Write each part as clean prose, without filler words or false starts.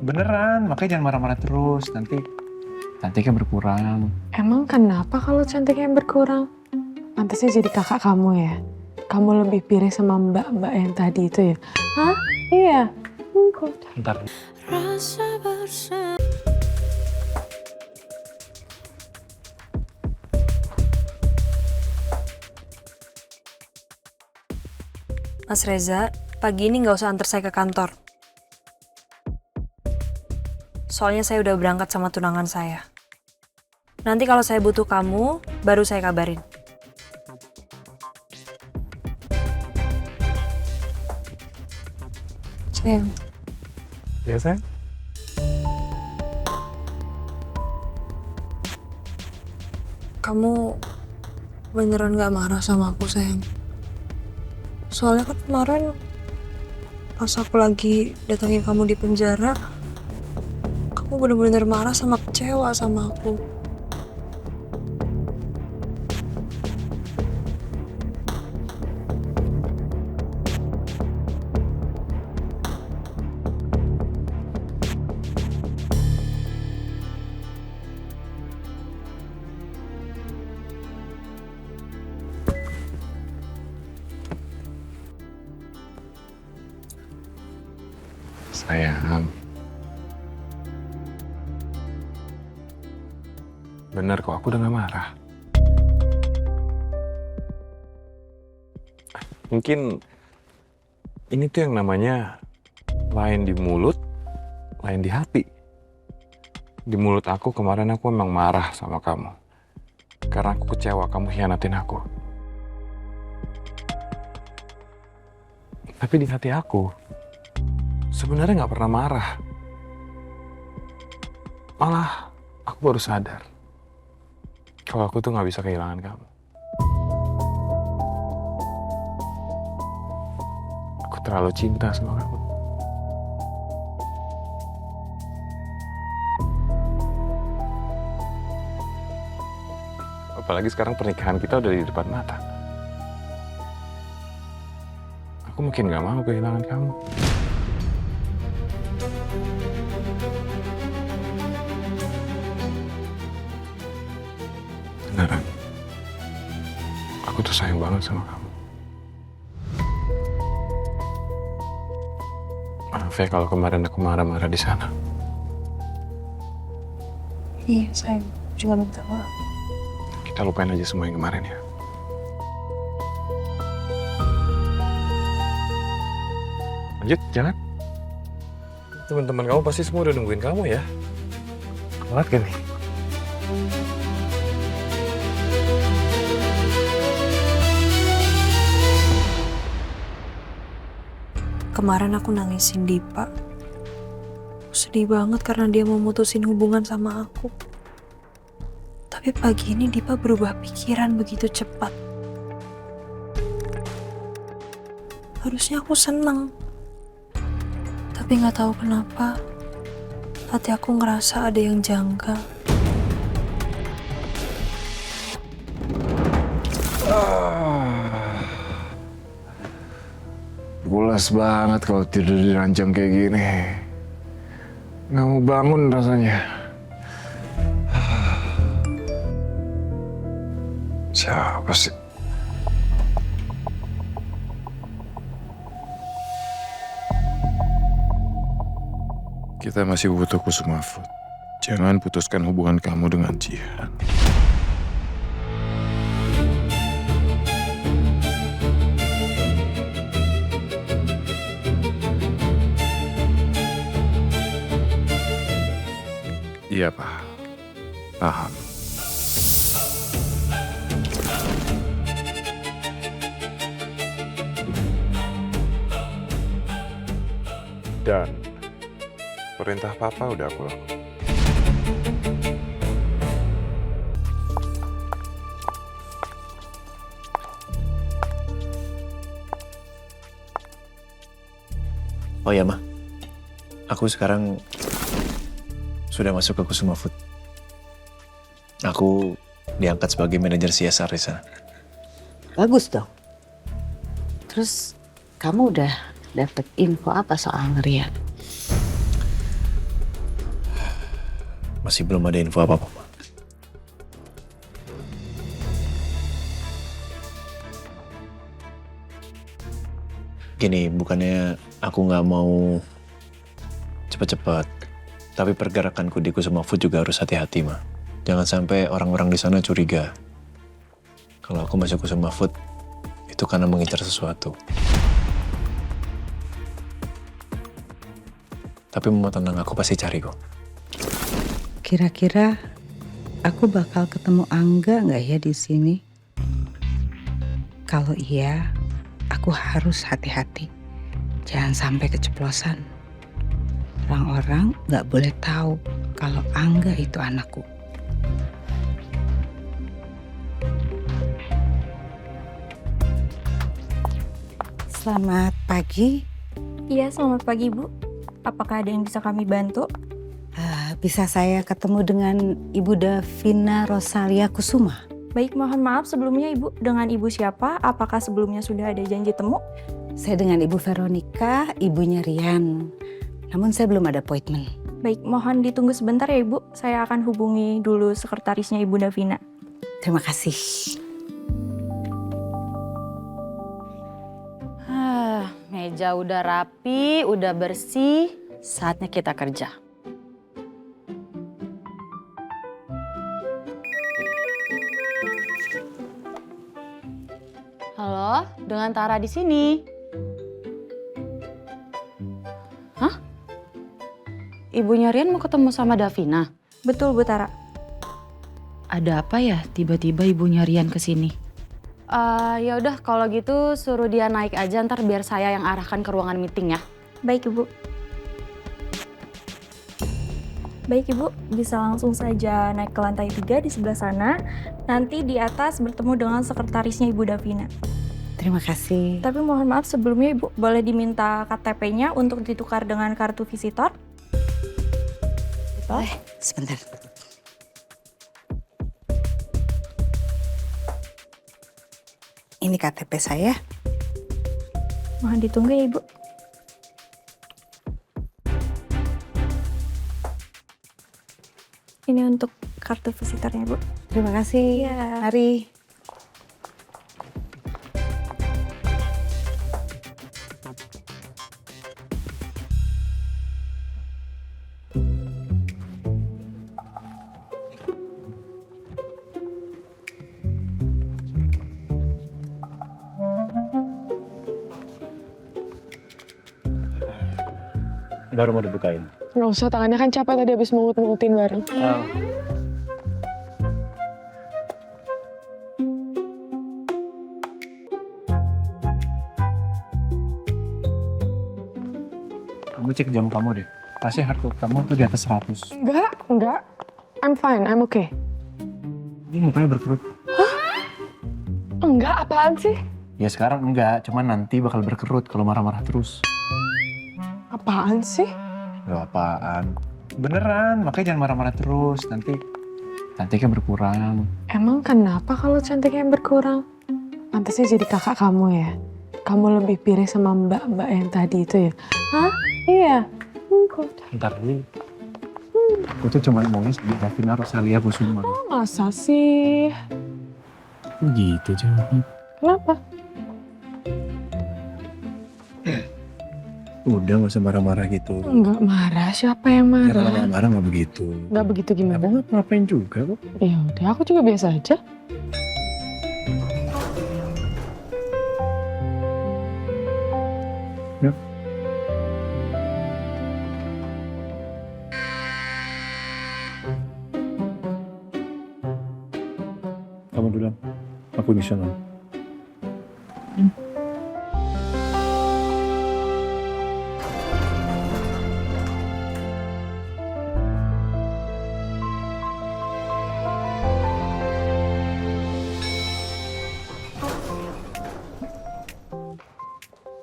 Beneran, makanya jangan marah-marah terus. Nanti cantiknya berkurang. Emang kenapa kalau cantiknya berkurang? Pantasnya jadi kakak kamu ya? Kamu lebih pilih sama mbak-mbak yang tadi itu ya? Hah? Iya. Enggak. Ntar. Mas Reza, pagi ini nggak usah antar saya ke kantor. Soalnya saya udah berangkat sama tunangan saya. Nanti kalau saya butuh kamu, baru saya kabarin. Sayang. Ya, sayang? Kamu beneran gak marah sama aku, sayang? Soalnya kan kemarin pas aku lagi datangin kamu di penjara, kamu bener-bener marah sama kecewa sama aku. Sayang. Bener kok, aku udah gak marah. Mungkin ini tuh yang namanya lain di mulut, lain di hati. Di mulut aku kemarin aku emang marah sama kamu. Karena aku kecewa kamu hianatin aku. Tapi di hati aku, sebenarnya nggak pernah marah. Malah aku baru sadar kalau aku tuh nggak bisa kehilangan kamu. Aku terlalu cinta sama kamu. Apalagi sekarang pernikahan kita udah di depan mata. Aku makin nggak mau kehilangan kamu. Beneran. Aku tuh sayang banget sama kamu. Maaf ya kalau kemarin aku marah-marah di sana. Iya, sayang. Juga minta maaf. Kita lupain aja semua yang kemarin ya. Lanjut, jalan. Teman-teman kamu pasti semua udah nungguin kamu ya. Telat kan nih? Kemarin aku nangisin Dipa. Sedih banget karena dia mau mutusin hubungan sama aku. Tapi pagi ini Dipa berubah pikiran begitu cepat. Harusnya aku seneng. Tapi nggak tahu kenapa hati aku ngerasa ada yang janggal. Pulas banget kalau tidur di ranjang kayak gini. Nggak mau bangun rasanya. Siapa sih? Kita masih butuh Kusuma Food. Jangan putuskan hubungan kamu dengan Jihan. Iya, Pak. Paham. Dan perintah Papa udah aku lakukan. Oh ya, Ma. Aku sekarang sudah masuk ke Kusuma Food. Aku diangkat sebagai manajer CSR di sana. Bagus dong. Terus kamu udah dapet info apa soal Ngerian? masih belum ada info apa-apa, Ma. Gini, bukannya aku nggak mau cepat-cepat, tapi pergerakanku di Kusuma Food juga harus hati-hati, Ma. Jangan sampai orang-orang di sana curiga kalau aku masuk Kusuma Food itu karena mengincar sesuatu. Tapi mau tenang, aku pasti cari kok. Kira-kira aku bakal ketemu Angga nggak ya di sini? Kalau iya, aku harus hati-hati. Jangan sampai keceplosan. Orang-orang nggak boleh tahu kalau Angga itu anakku. Selamat pagi. Iya, selamat pagi, Bu. Apakah ada yang bisa kami bantu? Bisa saya ketemu dengan Ibu Davina Rosalia Kusuma? Baik, mohon maaf sebelumnya, Ibu. Dengan Ibu siapa? Apakah sebelumnya sudah ada janji temu? Saya dengan Ibu Veronica, ibunya Rian. Namun saya belum ada appointment. Baik, mohon ditunggu sebentar ya, Ibu. Saya akan hubungi dulu sekretarisnya Ibu Davina. Terima kasih. Meja udah rapi, udah bersih, saatnya kita kerja. Halo, dengan Tara di sini. Hah? Ibunya Rian mau ketemu sama Davina? Betul, Bu Tara. Ada apa ya tiba-tiba ibunya Rian ke sini? Ya udah kalau gitu suruh dia naik aja, ntar biar saya yang arahkan ke ruangan meeting ya. Baik, Ibu. Baik, Ibu. Bisa langsung saja naik ke lantai 3 di sebelah sana. Nanti di atas bertemu dengan sekretarisnya Ibu Davina. Terima kasih. Tapi mohon maaf sebelumnya, Ibu, boleh diminta KTP-nya untuk ditukar dengan kartu visitor? Boleh, sebentar. Ini KTP saya. Mohon ditunggu ya, Ibu. Ini untuk kartu visitornya, Bu. Terima kasih. Iya. Mari. Baru mau dibukain. Nggak usah, tangannya kan capek tadi habis mengut-mengutin bareng. Kamu cek jam kamu deh. Pasti heart rate kamu tuh di atas 100. Enggak. I'm fine, I'm okay. Ini mukanya berkerut. Enggak, apaan sih? Ya sekarang enggak, cuman nanti bakal berkerut kalau marah-marah terus. Apaan sih? Gak apaan. Beneran, makanya jangan marah-marah terus. Nanti cantiknya berkurang. Emang kenapa kalau cantiknya berkurang? Pantasnya jadi kakak kamu ya? Kamu lebih pilih sama mbak-mbak yang tadi itu ya? Hah? Iya. Ntar nih. Aku tuh cuma maunya sama Davina Rosalia Kusuma. Masa sih? Gitu jawabnya. Kenapa? Udah gak usah marah-marah gitu. Enggak marah, siapa yang Ya, kalau marah? gak marah gak begitu. Enggak begitu gimana? Aku gak ngapain juga kok. Ya udah, aku juga biasa aja. Yuk. Kamu duluan. Aku di sana.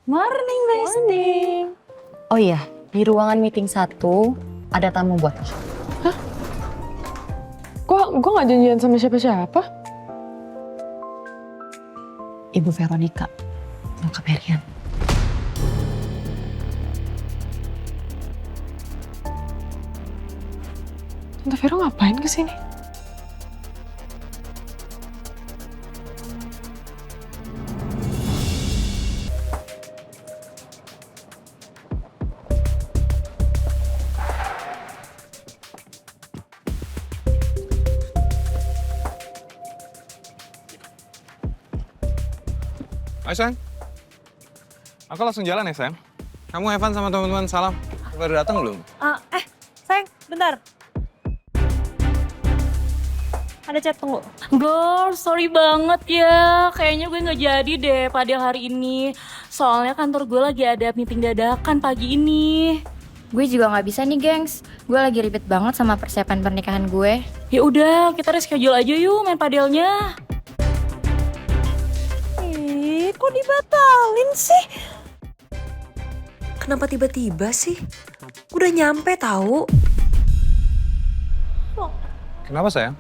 Morning, Besti. Oh iya, di ruangan meeting 1 ada tamu buat lo. Gue gak janjian sama siapa-siapa. Ibu Veronica, nyokap Rian. Tante Vero ngapain kesini? Hai sayang. Aku langsung jalan ya sayang. Kamu Evan sama teman-teman salam. Baru datang belum? Sayang, bentar. Ada chat, tunggu. Girl, sorry banget ya. Kayaknya gue nggak jadi deh pada hari ini. Soalnya kantor gue lagi ada meeting dadakan pagi ini. Gue juga nggak bisa nih, gengs. Gue lagi ribet banget sama persiapan pernikahan gue. Ya udah, kita reschedule aja yuk main padelnya. Kok dibatalin sih? Kenapa tiba-tiba sih? Udah nyampe tahu. Kenapa sayang?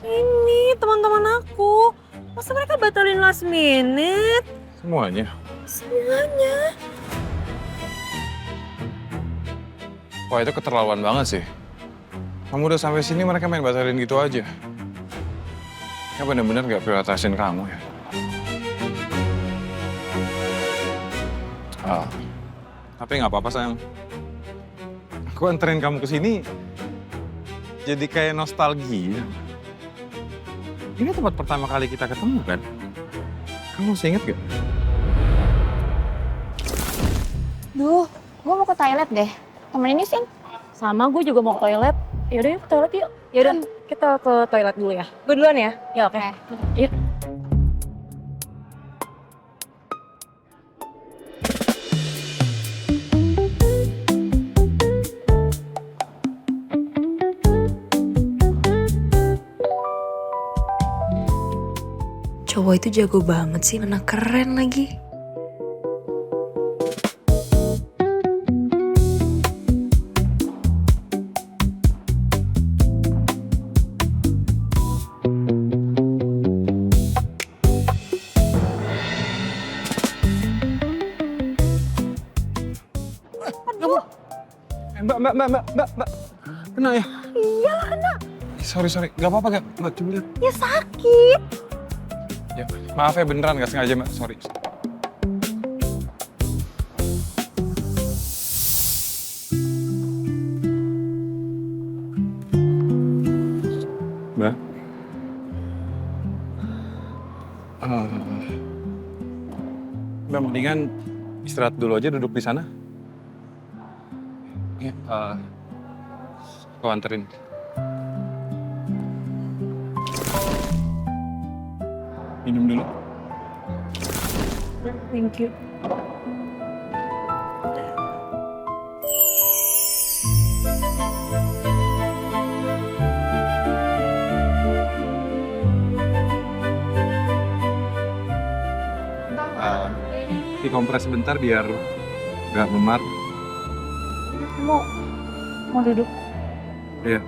Ini teman-teman aku. Masa mereka batalin last minute? Semuanya. Semuanya. Wah itu keterlaluan banget sih. Kamu udah sampai sini mereka main batalin gitu aja. Ya bener-bener gak prioritasin kamu ya. Tapi nggak apa-apa sayang. Aku anterin kamu ke sini jadi kayak nostalgia. Ini tempat pertama kali kita ketemu kan? Kamu masih inget gak? Duh, gue mau ke toilet deh. Temenin sih. Sama, gue juga mau ke toilet. Yaudah yuk ke toilet yuk. Yaudah, kita ke toilet dulu ya. Gue duluan ya. Ya oke. Yuk. Cowok itu jago banget sih, mana keren lagi. Mbak. Kena ya? Iya kena. Sorry. Gak apa-apa gak? Mbak, coba lihat. Ya sakit. Ya, maaf ya beneran gak sengaja mbak, sorry. Mbak. Mbak mendingan istirahat dulu aja duduk di sana. Ya, aku anterin. Minum dulu. Thank you. Dikompres sebentar biar nggak memar. Mau duduk? Iya.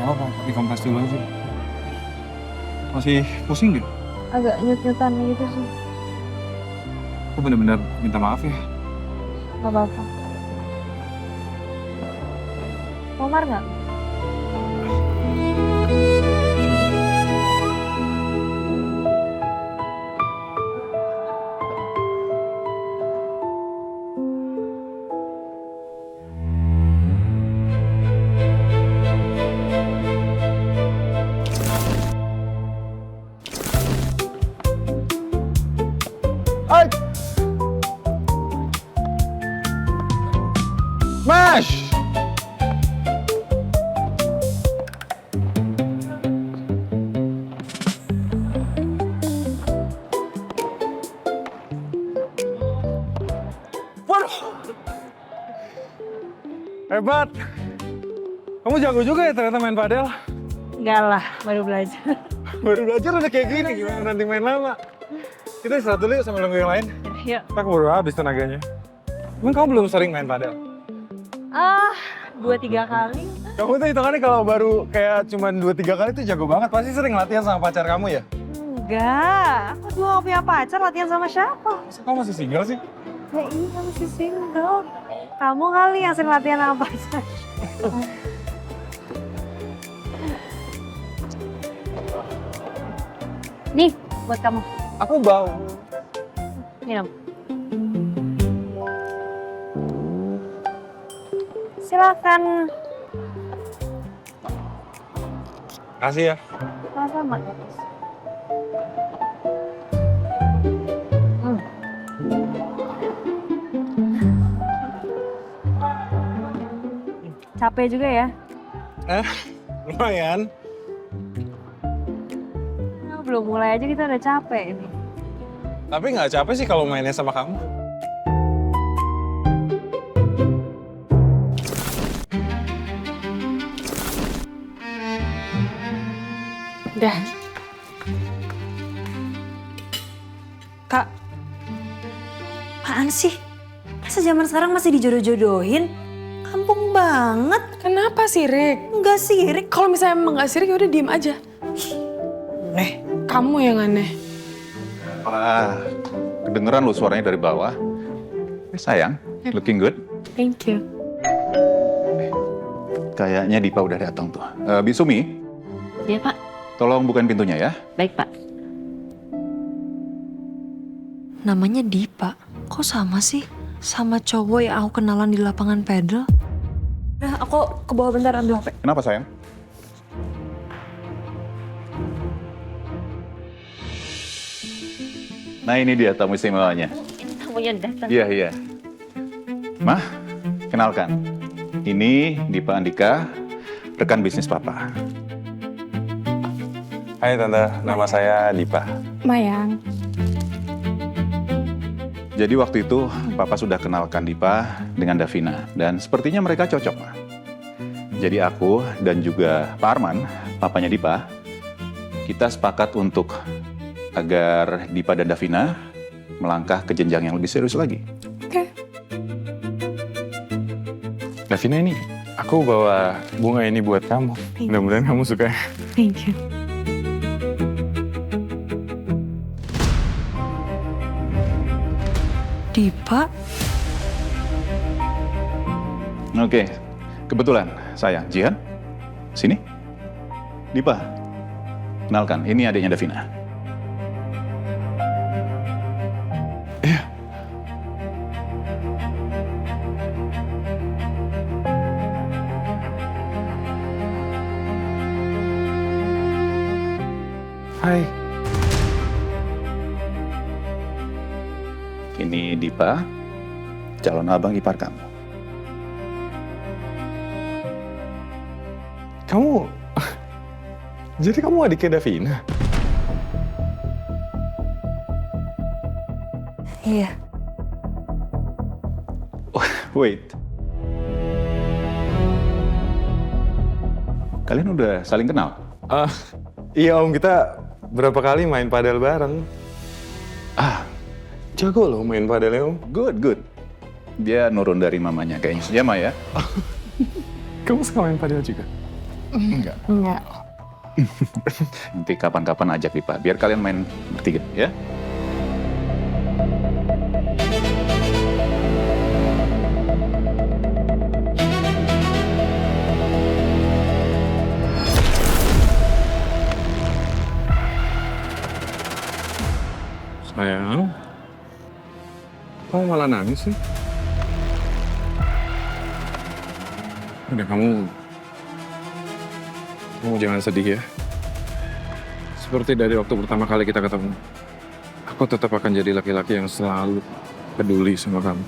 Nggak apa-apa, dikompres dulu aja. Masih pusing nggak? Agak nyut-nyutan gitu sih. Aku bener-bener minta maaf ya. Gak apa-apa. Komar nggak? Mas! Waduh! Hebat! Kamu jago juga ya ternyata main padel. Enggak lah, baru belajar. Baru belajar udah kayak gini, gimana nanti main lama? Kita istirahat dulu yuk sama nunggu yang lain. Yuk. Kita keburu habis tenaganya. Emang kamu belum sering main padel? 2-3 kali. Kamu tuh hitungannya kalau baru kayak cuman 2-3 kali tuh jago banget. Pasti sering latihan sama pacar kamu ya? Enggak, aku juga gak punya pacar, latihan sama siapa? Masa kamu masih single sih? Ya iya masih single. Kamu kali yang sering latihan apa aja. Nih, buat kamu. Aku bau. Minum. Silakan. Kasih ya. Sama-sama. Capek juga ya? Lumayan. Belum mulai aja kita udah capek ini. Tapi nggak capek sih kalau mainnya sama kamu. Udah. Kak, apaan sih? Masa zaman sekarang masih dijodoh-jodohin? Kampung banget. Kenapa sih, Rick? Enggak sih, Rick. Kalau misalnya emang gak sirik, yaudah diem aja. Kamu yang aneh. Wah, kedengeran lu suaranya dari bawah. Sayang, looking good. Thank you. Kayaknya Dipa udah datang tuh. Bisumi, Iya, Pak. tolong bukain pintunya ya. Baik, Pak. Namanya Dipa. Kok sama sih? Sama cowok yang aku kenalan di lapangan pedal. Nah, aku ke bawah bentar ambil HP. Kenapa sayang? Nah ini dia tamu istimewanya. Ini tamunya datang. Iya. Mah, kenalkan. Ini Dipa Andika, rekan bisnis Papa. Hai Tante, nama saya Dipa. Mayang. Jadi waktu itu Papa sudah kenalkan Dipa dengan Davina. Dan sepertinya mereka cocok, Ma. Jadi aku dan juga Pak Arman, papanya Dipa, kita sepakat untuk agar Dipa dan Davina melangkah ke jenjang yang lebih serius lagi. Oke. Davina ini, aku bawa bunga ini buat kamu. Mudah-mudahan kamu suka. Thank you. Dipa? Oke, kebetulan sayang. Jihan, sini. Dipa, kenalkan, ini adiknya Davina. Hai. Ini Dipa, calon abang ipar kamu. Kamu... Jadi kamu adiknya Davina? Iya. Wait. Kalian udah saling kenal? Iya Om, kita berapa kali main padel bareng. Jago loh main padelnya Om. Good. Dia nurun dari mamanya kayaknya. Ya, Ma ya? Kamu suka main padel juga? Enggak. Enggak. Nanti kapan-kapan ajak Dipa, biar kalian main bertiga, ya? Sayang, kamu malah nangis sih? Udah kamu jangan sedih ya. Seperti dari waktu pertama kali kita ketemu, aku tetap akan jadi laki-laki yang selalu peduli sama kamu.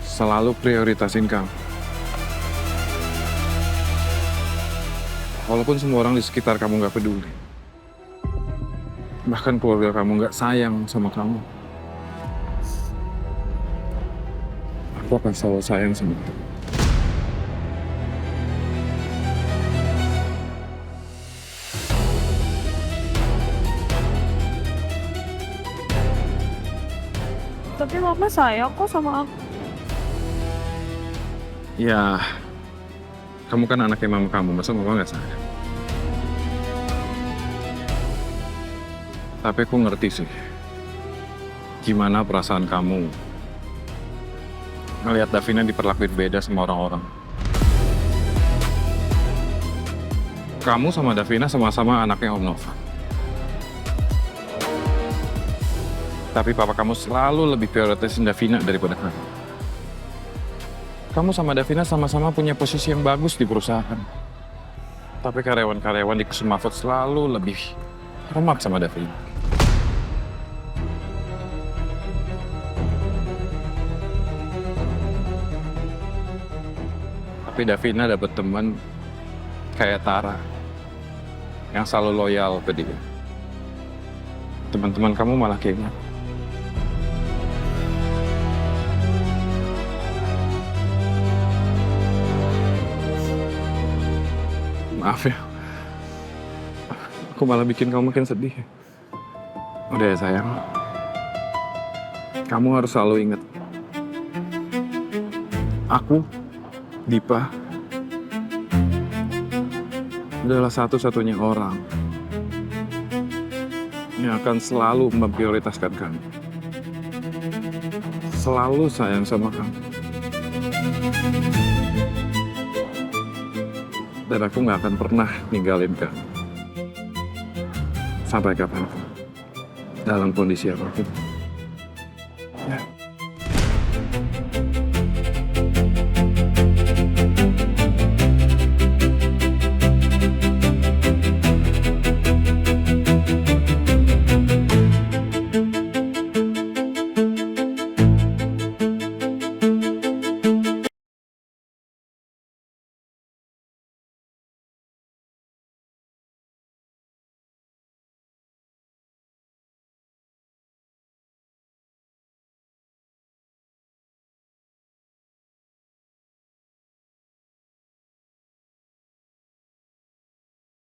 Selalu prioritasin kamu. Walaupun semua orang di sekitar kamu nggak peduli. Bahkan keluarga kamu nggak sayang sama kamu. Aku akan selalu sayang sama kamu. Tapi mama sayang kok sama aku. Ya, kamu kan anaknya mama kamu, masa mama nggak sayang? Tapi aku ngerti sih, gimana perasaan kamu ngelihat Davina diperlakuin beda sama orang-orang. Kamu sama Davina sama-sama anaknya Om Nova. Tapi papa kamu selalu lebih prioritasin Davina daripada kamu. Kamu sama Davina sama-sama punya posisi yang bagus di perusahaan. Tapi karyawan-karyawan di Kusuma Food selalu lebih hormat sama Davina. Tapi Davina dapat teman kayak Tara yang selalu loyal ke dia. Teman-teman kamu malah kayak gitu. Maaf ya, aku malah bikin kamu makin sedih. Udah ya sayang, kamu harus selalu ingat, aku, Dipa, adalah satu-satunya orang yang akan selalu memprioritaskan kamu. Selalu sayang sama kamu. Dan aku nggak akan pernah ninggalin kamu. Sampai kapanpun. Dalam kondisi apapun.